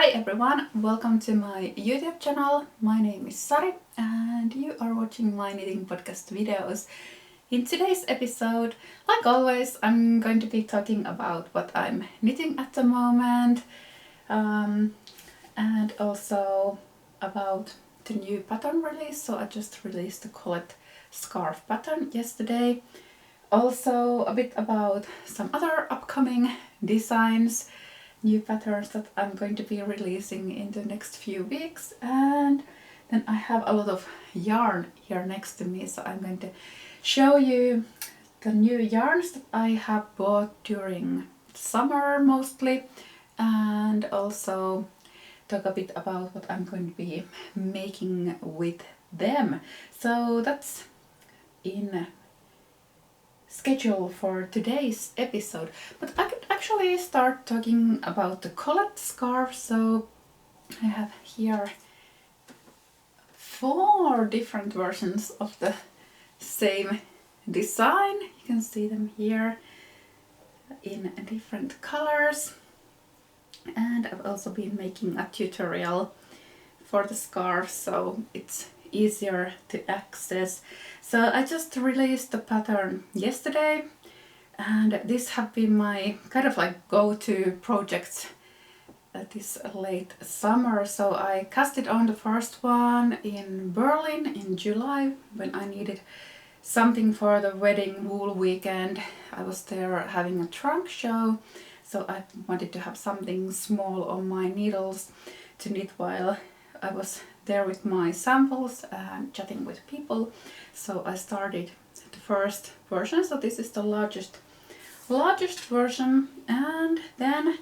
Hi everyone, welcome to my YouTube channel. My name is Sari and you are watching my knitting podcast videos. In today's episode, like always, I'm going to be talking about what I'm knitting at the moment and also about the new pattern release. So I just released the Colette scarf pattern yesterday. Also a bit about some other upcoming designs, new patterns that I'm going to be releasing in the next few weeks, and then I have a lot of yarn here next to me, so I'm going to show you the new yarns that I have bought during summer mostly, and also talk a bit about what I'm going to be making with them. So that's in schedule for today's episode, but I could actually start talking about the Colette scarf. So I have here 4 different versions of the same design. You can see them here in different colors, and I've also been making a tutorial for the scarf so it's easier to access. So I just released the pattern yesterday, and this have been my kind of like go-to projects this late summer. So I cast it on the first one in Berlin in July when I needed something for the wedding wool weekend. I was there having a trunk show, so I wanted to have something small on my needles to knit while I was there with my samples and chatting with people. So I started the first version, so this is the largest version, and then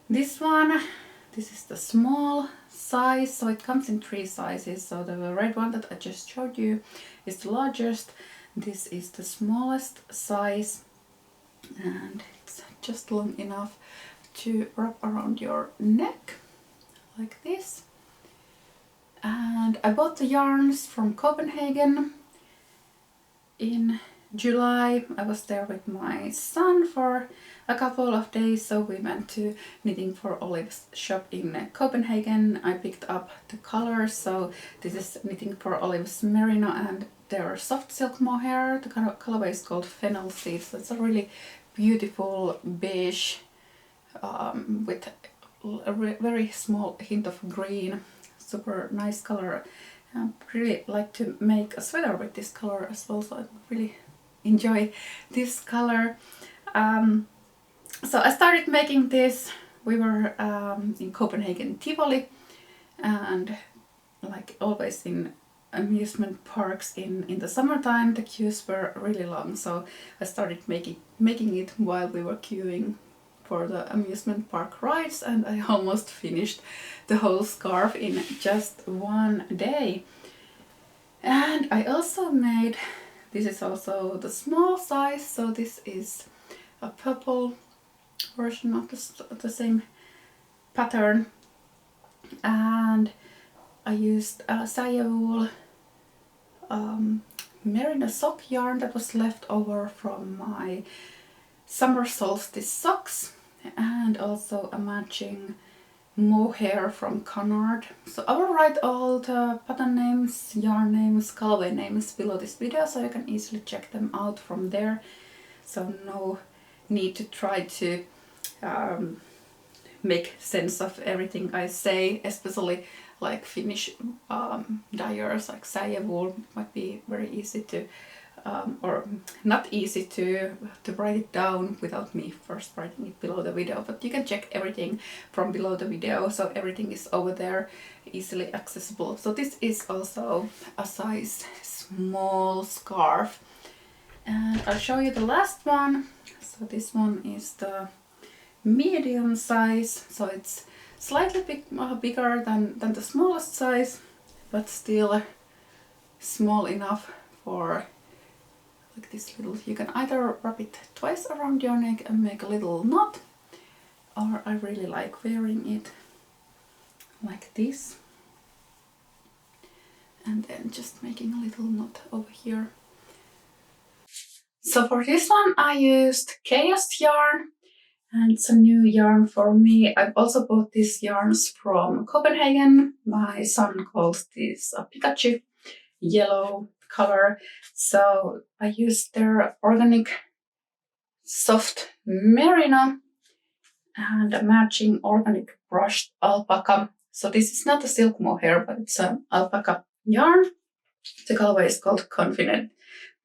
this one, this is the small size, so it comes in 3 sizes. So the red one that I just showed you is the largest, this is the smallest size, and it's just long enough to wrap around your neck like this. And I bought the yarns from Copenhagen in July. I was there with my son for a couple of days, so we went to Knitting for Olive's shop in Copenhagen. I picked up the colors, so this is Knitting for Olive's Merino and their soft silk mohair. The kind of colorway is called Fennel seeds. So it's a really beautiful beige with a very small hint of green. Super nice color. I really like to make a sweater with this color as well, so I really enjoy this color. So I started making this. We were in Copenhagen Tivoli, and like always in amusement parks in the summertime, the queues were really long, so I started making it while we were queuing for the amusement park rides, and I almost finished the whole scarf in just one day. And I also made, this is also the small size, so this is a purple version of the same pattern, and I used a Säie Wool Merino sock yarn that was left over from my summer solstice socks, and also a matching Mohair from Canard. So I will write all the pattern names, yarn names, colorway names below this video, so you can easily check them out from there. So no need to try to make sense of everything I say, especially like Finnish dyers like Säie Wool might be very easy to or not easy to write it down without me first writing it below the video, but you can check everything from below the video, so everything is over there easily accessible. So this is also a size small scarf, and I'll show you the last one. So this one is the medium size, so it's slightly bigger than the smallest size, but still small enough for like this little, you can either wrap it twice around your neck and make a little knot, or I really like wearing it like this and then just making a little knot over here. So for this one I used Kaos yarn, And it's a new yarn for me. I've also bought these yarns from Copenhagen. My son calls this a Pikachu yellow color. So I used their organic soft merino and a matching organic brushed alpaca. So this is not a silk mohair, but it's an alpaca yarn. The colorway is called Confident.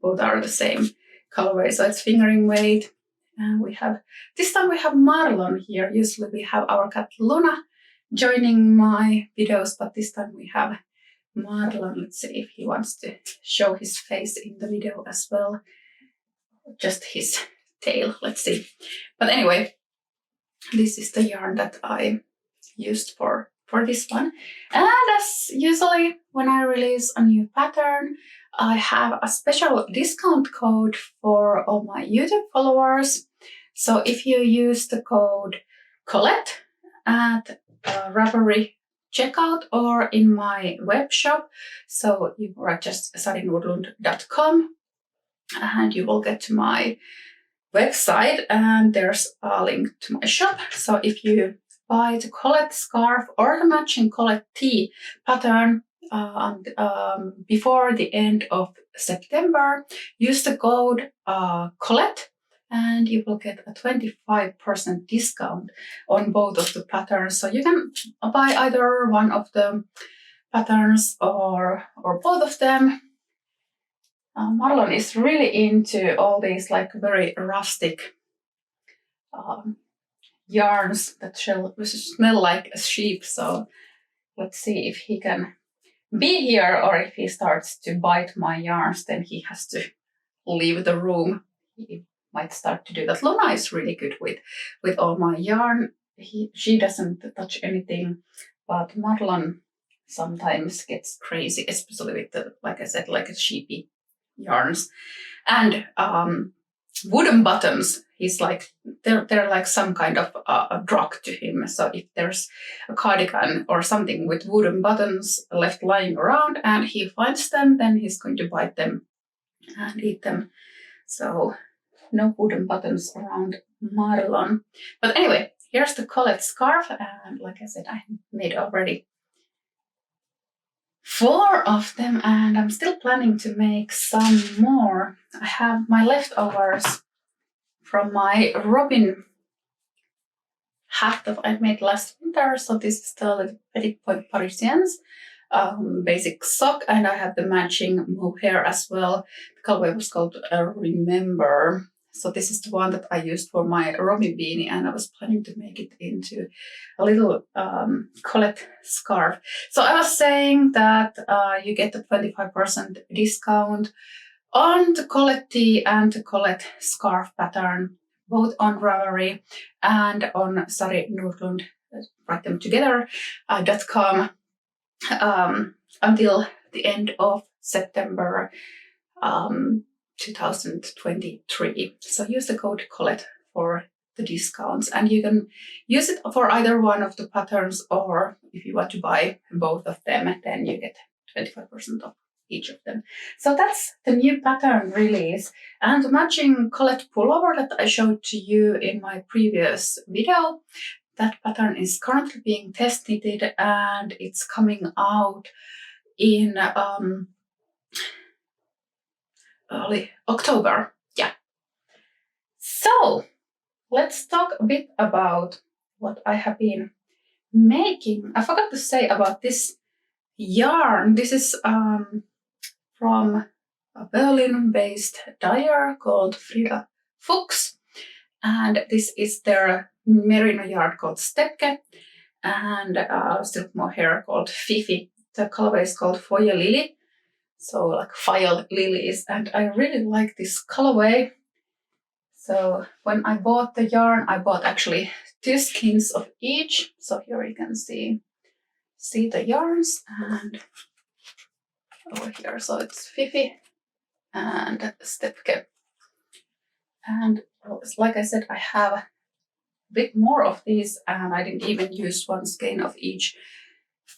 Both are the same colorway, so it's fingering weight. And this time we have Marlon here. Usually we have our cat Luna joining my videos, but this time we have Marlon. Let's see if he wants to show his face in the video as well. Just his tail, let's see. But anyway, this is the yarn that I used for this one. And as usually when I release a new pattern, I have a special discount code for all my YouTube followers. So if you use the code Colette at Ravelry checkout or in my web shop, so you write just sarinordlund.com and you will get to my website and there's a link to my shop. So if you buy the Colette scarf or the matching Colette tee pattern before the end of September, use the code Colette and you will get a 25% discount on both of the patterns. So you can buy either one of the patterns or both of them. Marlon is really into all these like very rustic yarns that smell like a sheep. So let's see if he can be here, or if he starts to bite my yarns, then he has to leave the room. He might start to do that. Luna is really good with all my yarn. She doesn't touch anything, but Marlon sometimes gets crazy, especially with the, like I said, like a sheepy yarns. And wooden bottoms, he's like, they're like some kind of a drug to him. So if there's a cardigan or something with wooden buttons left lying around and he finds them, then he's going to bite them and eat them. So no wooden buttons around Marlon. But anyway, here's the Colette scarf, and like I said, I made already 4 of them, and I'm still planning to make some more. I have my leftovers from my robin hat that I made last winter. So this is the Petit Point Parisiennes basic sock, and I have the matching mohair as well. The colorway was called Remember. So this is the one that I used for my robin beanie, and I was planning to make it into a little Colette scarf. So I was saying that you get a 25% discount on the Colette tee and the Colette scarf pattern, both on Ravelry and on Sari Nordlund, write them together, .com until the end of September 2023. So use the code Colette for the discounts, and you can use it for either one of the patterns, or if you want to buy both of them, then you get 25% off each of them. So that's the new pattern release, and the matching Colette pullover that I showed to you in my previous video. That pattern is currently being test knitted, and it's coming out in early October. Yeah. So let's talk a bit about what I have been making. I forgot to say about this yarn. This is from a Berlin-based dyer called Frida Fuchs, and this is their merino yarn called Steppke, and silk mohair called Fiffi. The colorway is called Feuerlilie, so like fire lilies, and I really like this colorway. So when I bought the yarn, I bought actually 2 skeins of each. So here you can see the yarns, and over here, so it's Fiffi and Steppke. And like I said, I have a bit more of these, and I didn't even use 1 skein of each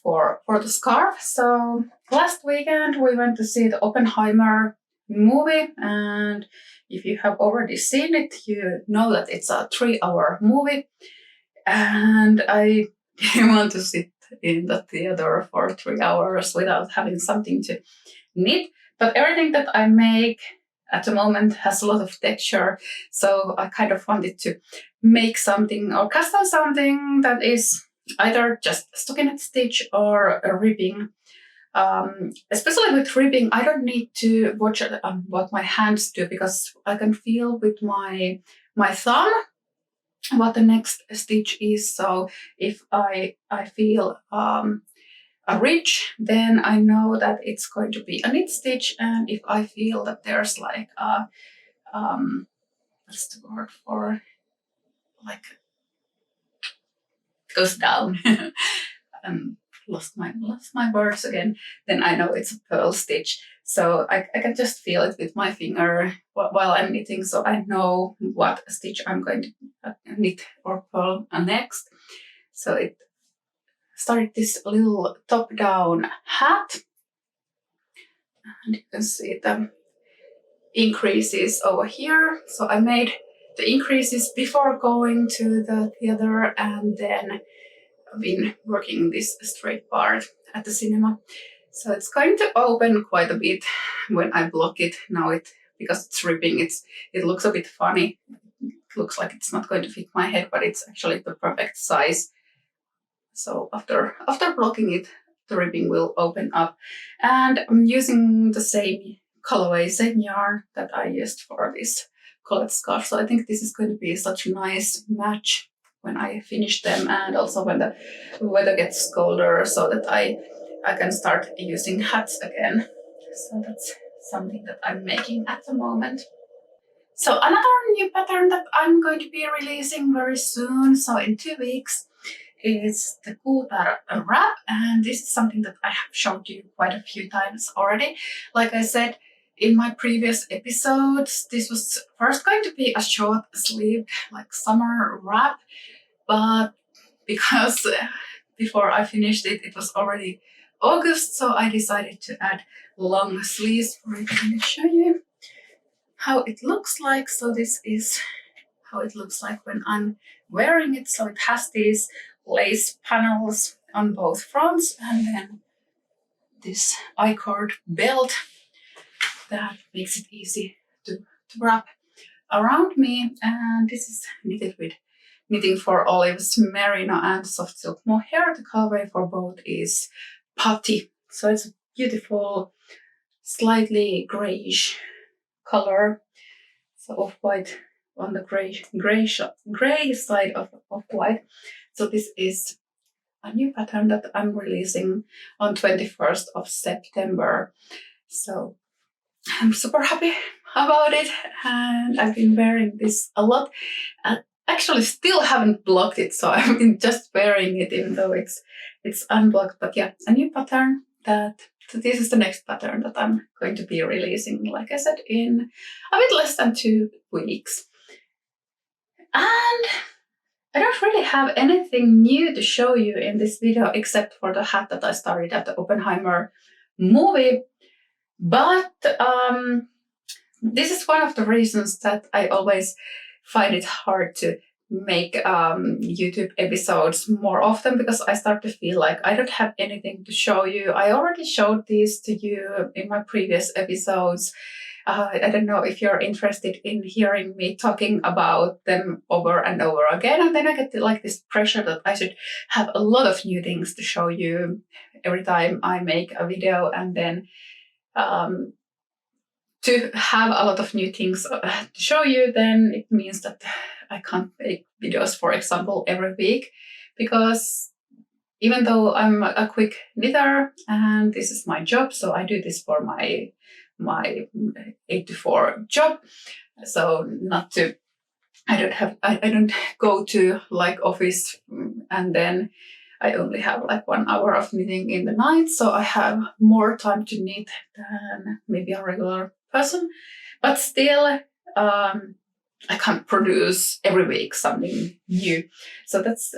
for the scarf. So last weekend we went to see the Oppenheimer movie, and if you have already seen it, you know that it's a 3-hour movie, and I didn't want to sit in the theater for 3 hours without having something to knit. But everything that I make at the moment has a lot of texture, so I kind of wanted to make something or custom something that is either just stockinette stitch or a ribbing. Especially with ribbing, I don't need to watch what my hands do, because I can feel with my thumb what the next stitch is. So if I feel a ridge, then I know that it's going to be a knit stitch. And if I feel that there's like a what's the word for, like, goes down and lost my words again, then I know it's a purl stitch. So I can just feel it with my finger while I'm knitting, so I know what stitch I'm going to knit or purl next. So it started this little top-down hat, and you can see the increases over here. So I made the increases before going to the theater, and then I've been working this straight part at the cinema. So it's going to open quite a bit when I block it. Now because it's ripping, it looks a bit funny. It looks like it's not going to fit my head, but it's actually the perfect size. So after blocking it, the ribbing will open up. And I'm using the same colorway, same yarn that I used for this Colette scarf. So I think this is going to be such a nice match when I finish them, and also when the weather gets colder, so that I can start using hats again. So that's something that I'm making at the moment. So another new pattern that I'm going to be releasing very soon, so in 2 weeks, is the Kuutar wrap, and this is something that I have showed you quite a few times already. Like I said in my previous episodes, this was first going to be a short sleeve, like summer wrap, but because before I finished it, it was already August, so I decided to add long sleeves for it. Let me show you how it looks like. So this is how it looks like when I'm wearing it. So it has these lace panels on both fronts, and then this I-cord belt that makes it easy to wrap around me. And this is knitted with Knitting for Olives Merino and Soft Silk Mohair. The colorway for both is Putty. So it's a beautiful, slightly grayish color. So off-white on the gray side of white. So this is a new pattern that I'm releasing on 21st of September. So I'm super happy about it, and I've been wearing this a lot. Actually still haven't blocked it, so I've been just wearing it even though it's unblocked. But yeah, a new pattern so this is the next pattern that I'm going to be releasing, like I said, in a bit less than 2 weeks. And I don't really have anything new to show you in this video except for the hat that I started at the Oppenheimer movie. But this is one of the reasons that I always find it hard to make YouTube episodes more often, because I start to feel like I don't have anything to show you. I already showed these to you in my previous episodes. I don't know if you're interested in hearing me talking about them over and over again, and then I get like this pressure that I should have a lot of new things to show you every time I make a video, and then to have a lot of new things to show you, then it means that I can't make videos, for example, every week, because even though I'm a quick knitter and this is my job, so I do this for my 8 to 4 job. So I don't go to like office and then I only have like 1 hour of knitting in the night, so I have more time to knit than maybe a regular person. But still, I can't produce every week something new. So that's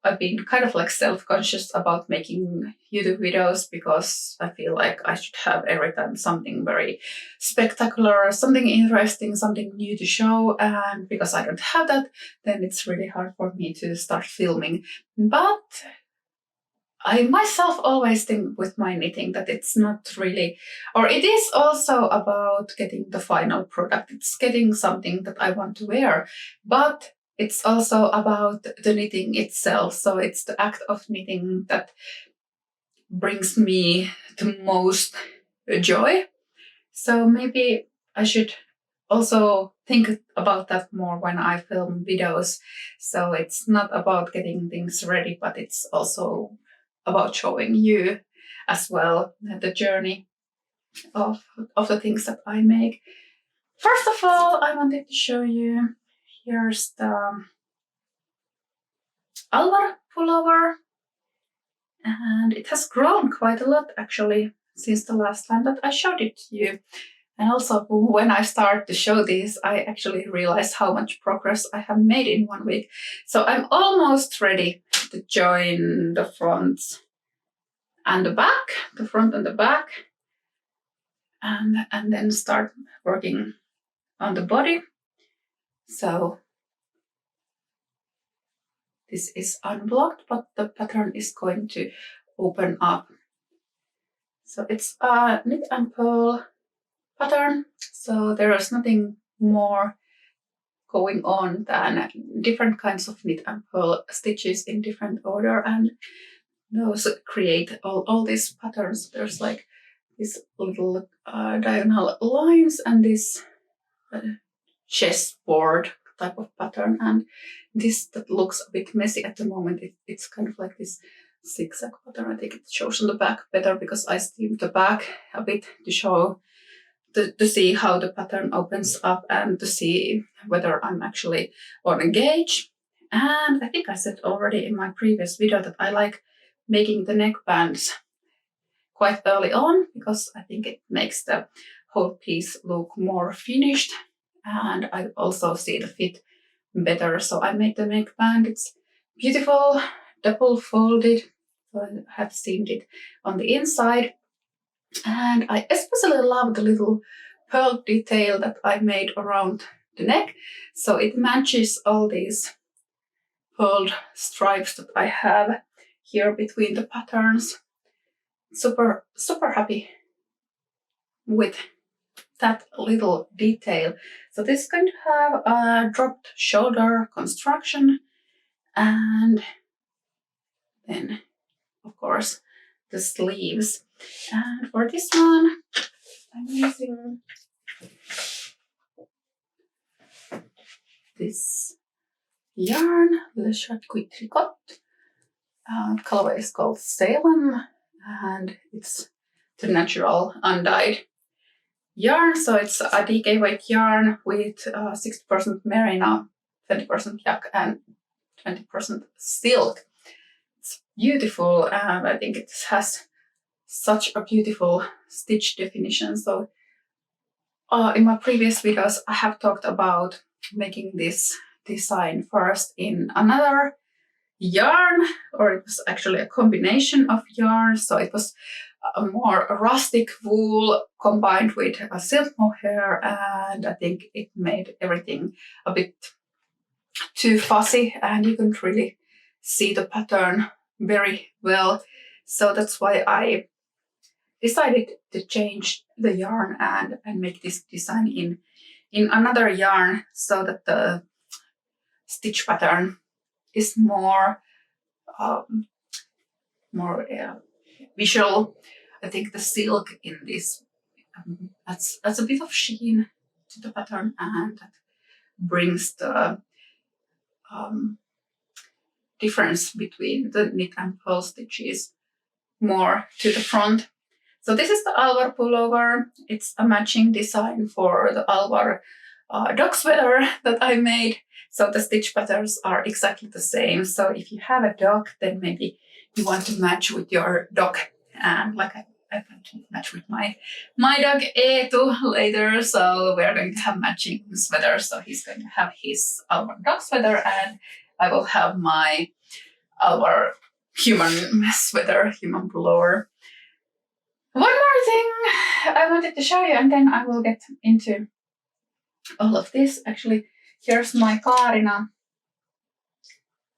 I've been kind of like self-conscious about making YouTube videos because I feel like I should have every time something very spectacular, something interesting, something new to show. And because I don't have that, then it's really hard for me to start filming. But I myself always think with my knitting that it's not really, or it is also about getting the final product. It's getting something that I want to wear, but it's also about the knitting itself. So it's the act of knitting that brings me the most joy. So maybe I should also think about that more when I film videos. So it's not about getting things ready, but it's also about showing you as well the journey of the things that I make. First of all, I wanted to show you, here's the Alvar pullover, and it has grown quite a lot actually since the last time that I showed it to you. And also when I start to show this, I actually realized how much progress I have made in 1 week. So I'm almost ready to join the front and the back, and then start working on the body. So this is unblocked, but the pattern is going to open up. So it's a knit and purl pattern. So there is nothing more going on than different kinds of knit and purl stitches in different order, and those create all these patterns. There's like these little diagonal lines and this chessboard type of pattern, and this that looks a bit messy at the moment. It's kind of like this zigzag pattern. I think it shows on the back better because I steamed the back a bit to show to see how the pattern opens up and to see whether I'm actually on a gauge. And I think I said already in my previous video that I like making the neckbands quite early on because I think it makes the whole piece look more finished, and I also see the fit better. So I made the neckband. It's beautiful, double folded. So I have seamed it on the inside. And I especially love the little pearl detail that I made around the neck. So it matches all these pearled stripes that I have here between the patterns. Super, super happy with that little detail. So this is going to have a dropped shoulder construction, and then of course the sleeves. And for this one, I'm using this yarn, Le Charcuterie Tricot. Colorway is called Salem, and it's the natural undyed yarn. So it's a DK weight yarn with 60% merino, 20% yak, and 20% silk. It's beautiful, and I think it has such a beautiful stitch definition. So in my previous videos, I have talked about making this design first in another yarn, or it was actually a combination of yarn. So it was a more rustic wool combined with a silk mohair, and I think it made everything a bit too fussy and you couldn't really see the pattern very well. So that's why I decided to change the yarn and make this design in another yarn so that the stitch pattern is more visual. I think the silk in this adds a bit of sheen to the pattern, and that brings the difference between the knit and purl stitches more to the front. So this is the Alvar pullover. It's a matching design for the Alvar dog sweater that I made. So the stitch patterns are exactly the same. So if you have a dog, then maybe you want to match with your dog. And like I plan to match with my dog Eetu later. So we're going to have matching sweaters. So he's going to have his Alvar dog sweater, and I will have our human sweater, human pullover. One more thing I wanted to show you, and then I will get into all of this. Actually, here's my Kaarina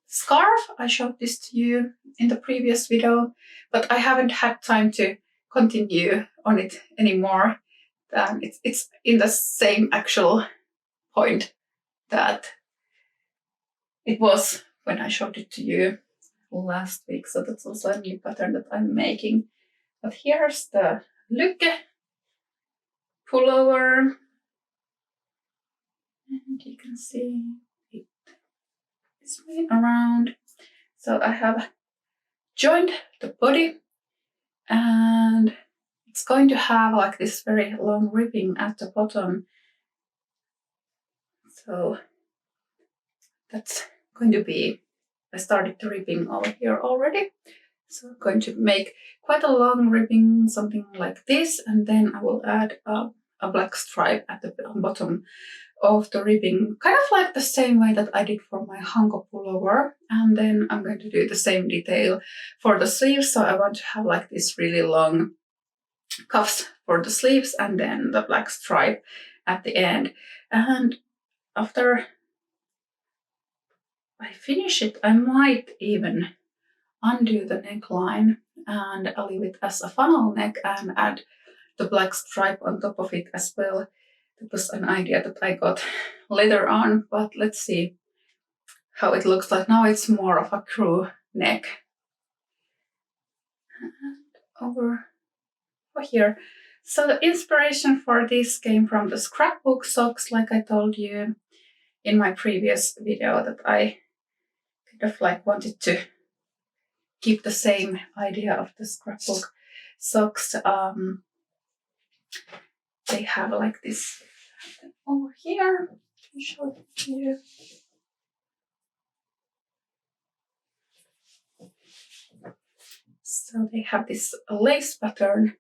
scarf. I showed this to you in the previous video, but I haven't had time to continue on it anymore. It's in the same actual point that it was when I showed it to you last week. So that's also a new pattern that I'm making. But here's the Lykke pullover. And you can see it is moving around. So I have joined the body, and it's going to have like this very long ribbing at the bottom. So that's going to be, I started the ribbing over here already. So I'm going to make quite a long ribbing, something like this, and then I will add a black stripe at the bottom of the ribbing, kind of like the same way that I did for my Hanko pullover. And then I'm going to do the same detail for the sleeves. So I want to have like this really long cuffs for the sleeves and then the black stripe at the end. And after I finish it, I might even undo the neckline and I'll leave it as a funnel neck and add the black stripe on top of it as well. That was an idea that I got later on, but let's see how it looks like. Now it's more of a crew neck. And over here. So the inspiration for this came from the scrapbook socks, like I told you in my previous video, that I kind of like wanted to keep the same idea of the scrapbook socks. They have like this over here. Let me show it to you. So they have this lace pattern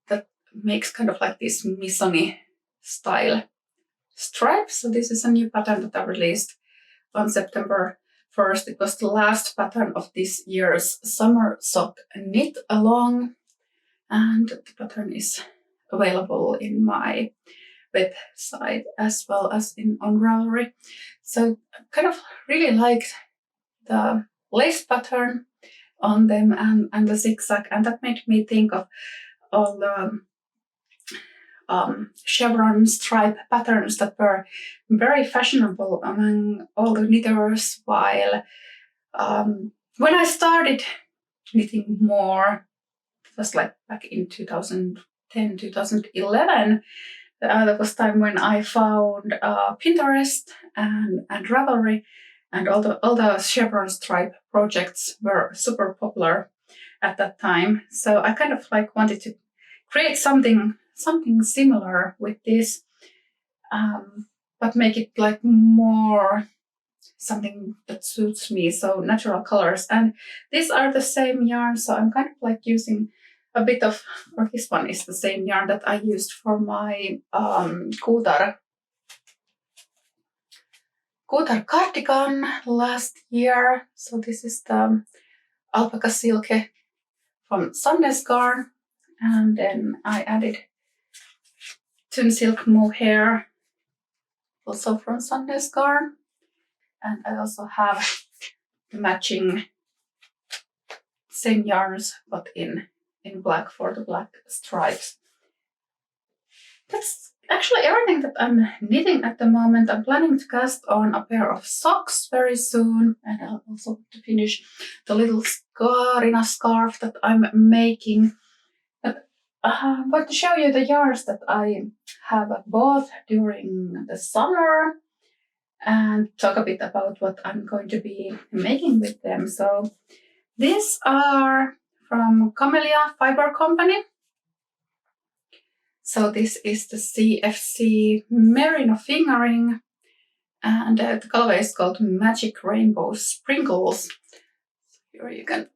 that makes kind of like this Missoni style stripe. So this is a new pattern that I released on September 1st. It was the last pattern of this year's summer sock knit along, and the pattern is available in my website as well as on Ravelry. So I kind of really liked the lace pattern on them and the zigzag, and that made me think of all the chevron stripe patterns that were very fashionable among all the knitters, while when I started knitting more, it was like back in 2010, 2011, that was time when I found Pinterest and Ravelry, and all the chevron stripe projects were super popular at that time. So I kind of like wanted to create something similar with this, but make it like more something that suits me, so natural colors. And these are the same yarn, so I'm kind of like using a bit of, or this one is the same yarn that I used for my Kuutar cardigan last year. So this is the Alpaca silk from Sandnes Garn, and then I added Tun Silk Mohair, also from Sandnes Garn, and I also have the matching same yarns but in black for the black stripes. That's actually everything that I'm knitting at the moment. I'm planning to cast on a pair of socks very soon, and I'll also finish the little Kaarina scarf that I'm making. But I'm going to show you the yarns that I have bought during the summer and talk a bit about what I'm going to be making with them. So these are from Camellia Fiber Company. So this is the CFC Merino fingering, and the colorway is called Magic Rainbow Sprinkles. Here you can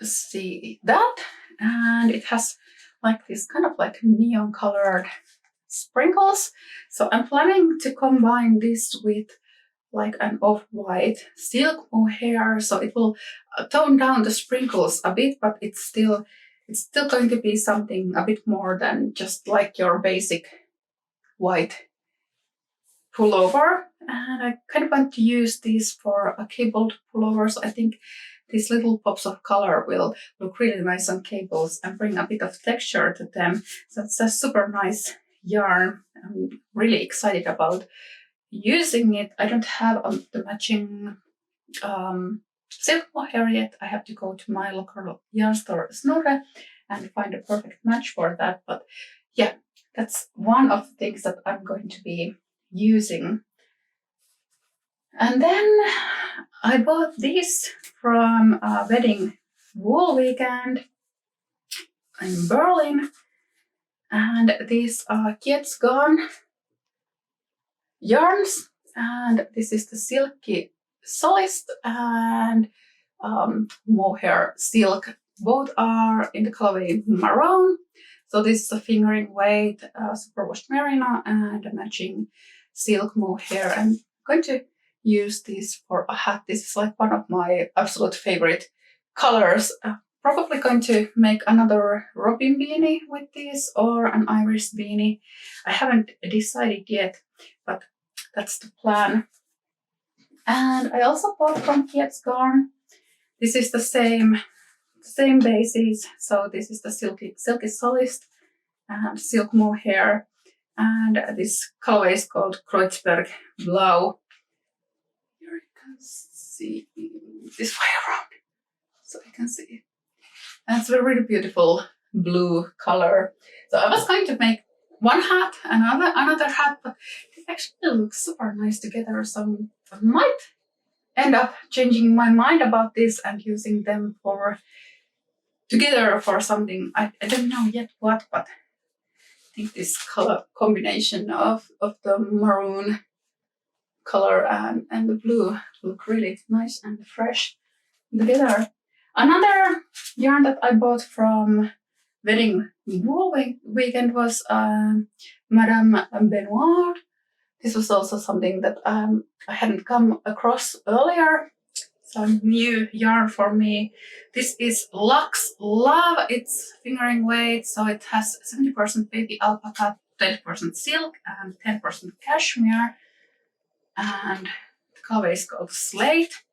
see that, and it has like this kind of like neon colored sprinkles. So I'm planning to combine this with like an off-white silk mohair, so it will tone down the sprinkles a bit, but it's still going to be something a bit more than just like your basic white pullover. And I kind of want to use these for a cabled pullover, so I think these little pops of color will look really nice on cables and bring a bit of texture to them. So it's a super nice yarn. I'm really excited about using it. I don't have the matching silk mohair yet. I have to go to my local yarn store, Snorre, and find a perfect match for that. But yeah, that's one of the things that I'm going to be using. And then I bought these from a wedding wool weekend in Berlin. And these are Kids Gone yarns. And this is the Silky Solist and Mohair Silk. Both are in the colorway maroon. So this is a fingering weight superwash merino and a matching silk mohair. I'm going to use this for a hat. This is like one of my absolute favorite colors. Probably going to make another robin beanie with this or an iris beanie. I haven't decided yet, but that's the plan. And I also bought from Kids Gone. This is the same basis. So this is the Silky Solist and silk mohair. And this colorway is called Kreuzberg Blau. Here you can see this way around, so you can see. And it's a really beautiful blue color. So I was going to make one hat, another hat, but it actually looks super nice together. So I might end up changing my mind about this and using them together for something. I don't know yet what, but I think this color combination of the maroon color and the blue look really nice and fresh together. Another yarn that I bought from wedding wool weekend was Madame Benoit. This was also something that I hadn't come across earlier. Some new yarn for me. This is Luxe Love. It's fingering weight, so it has 70% baby alpaca, 20% silk, and 10% cashmere. And the color is called Slate.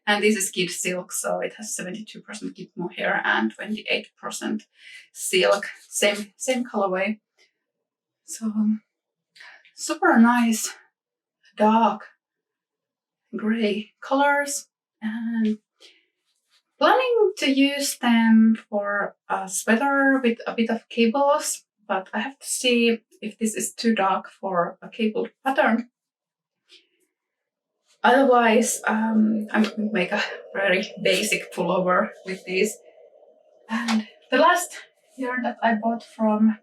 And this is kid silk, so it has 72% kid mohair and 28% silk. Same colorway. So super nice dark gray colors. And planning to use them for a sweater with a bit of cables, but I have to see if this is too dark for a cabled pattern. Otherwise, I'm going to make a very basic pullover with these. And the last yarn that I bought from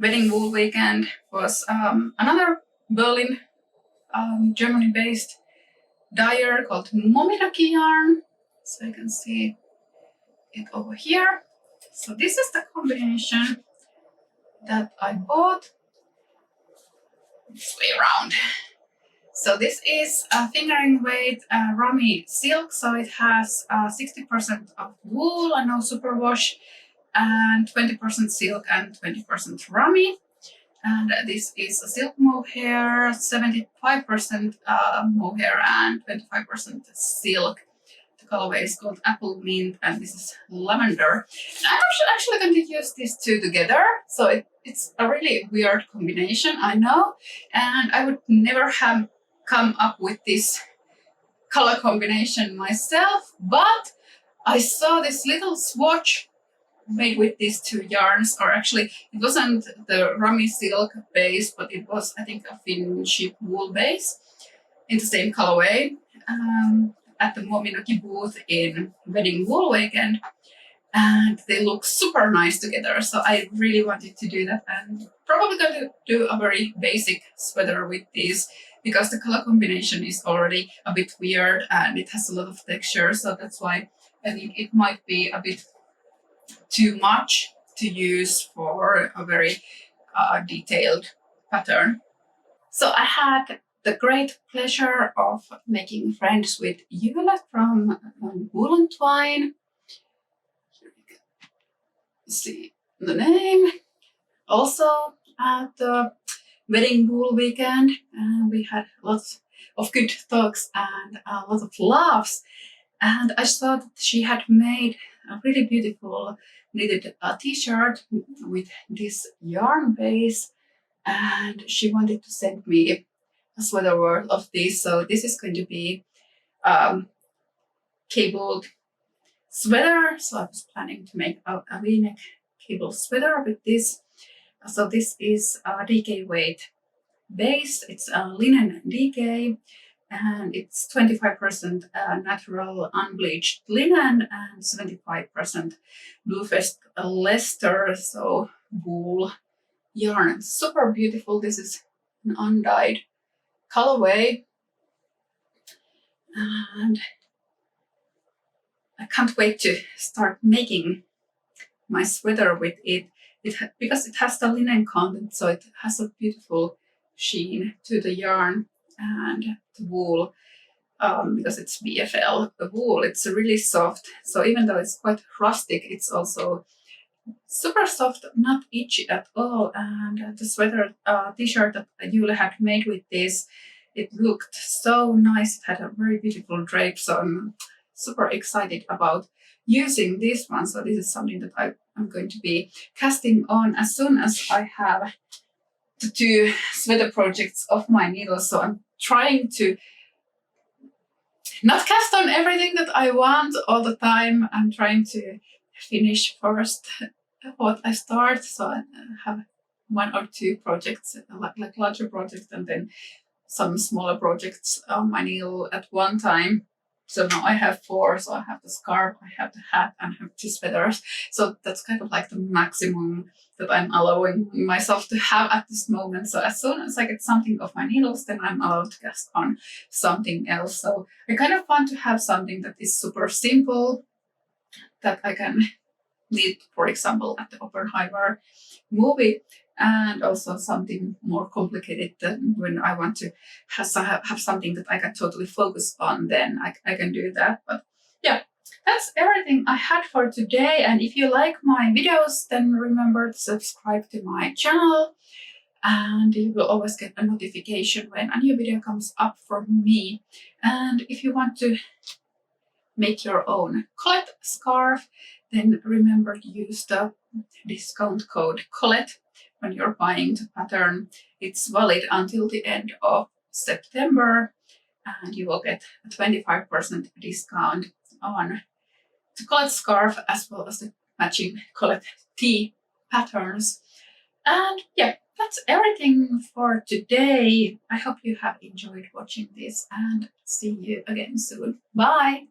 wedding wool weekend was another Berlin, Germany-based dyer called Momiraki yarn. So you can see it over here. So this is the combination that I bought. This way around. So this is a fingering weight rummy silk. So it has 60% of wool and no superwash, and 20% silk and 20% rummy. And this is a silk mohair, 75% mohair and 25% silk. The colorway is called Apple Mint, and this is lavender. And I'm actually going to use these two together. So it's a really weird combination, I know. And I would never have come up with this color combination myself, but I saw this little swatch made with these two yarns, or actually it wasn't the rummy silk base, but it was, I think, a Finship wool base in the same colorway at the Mominoki booth in wedding wool weekend, and they look super nice together. So I really wanted to do that, and probably going to do a very basic sweater with these because the color combination is already a bit weird and it has a lot of texture. So that's why I think it might be a bit too much to use for a very detailed pattern. So I had the great pleasure of making friends with Jule from Woolen Twine. Here you can see the name. Also at the wedding wool weekend, we had lots of good talks and a lot of laughs. And I saw that she had made a really beautiful knitted t-shirt with this yarn base, and she wanted to send me a sweater worth of this. So this is going to be cabled sweater. So I was planning to make a V-neck cable sweater with this. So this is a DK weight base. It's a linen DK, and it's 25% natural unbleached linen and 75% Bluefest Leicester, so wool yarn. Super beautiful. This is an undyed colorway, and I can't wait to start making my sweater with it. Because it has the linen content, so it has a beautiful sheen to the yarn and the wool. Because it's BFL, the wool, it's really soft. So even though it's quite rustic, it's also super soft, not itchy at all. And the sweater t-shirt that Jule had made with this, it looked so nice. It had a very beautiful drape. So I'm super excited about using this one. So this is something that I'm going to be casting on as soon as I have the 2 sweater projects of my needles. So I'm trying to not cast on everything that I want all the time. I'm trying to finish first what I start. So I have 1 or 2 projects, like larger projects, and then some smaller projects on my needle at one time. So now I have 4. So I have the scarf, I have the hat, and I have 2 sweaters. So that's kind of like the maximum that I'm allowing myself to have at this moment. So as soon as I get something off my needles, then I'm allowed to cast on something else. So I kind of want to have something that is super simple, that I can knit, for example, at the Oppenheimer movie, and also something more complicated than when I want to have something that I can totally focus on, then I can do that. But yeah, that's everything I had for today. And if you like my videos, then remember to subscribe to my channel, and you will always get a notification when a new video comes up from me. And if you want to make your own Colette scarf, then remember to use the discount code Colette when you're buying the pattern. It's valid until the end of September, and you will get a 25% discount on the Colette scarf as well as the matching Colette tee patterns. And yeah, that's everything for today. I hope you have enjoyed watching this, and see you again soon. Bye!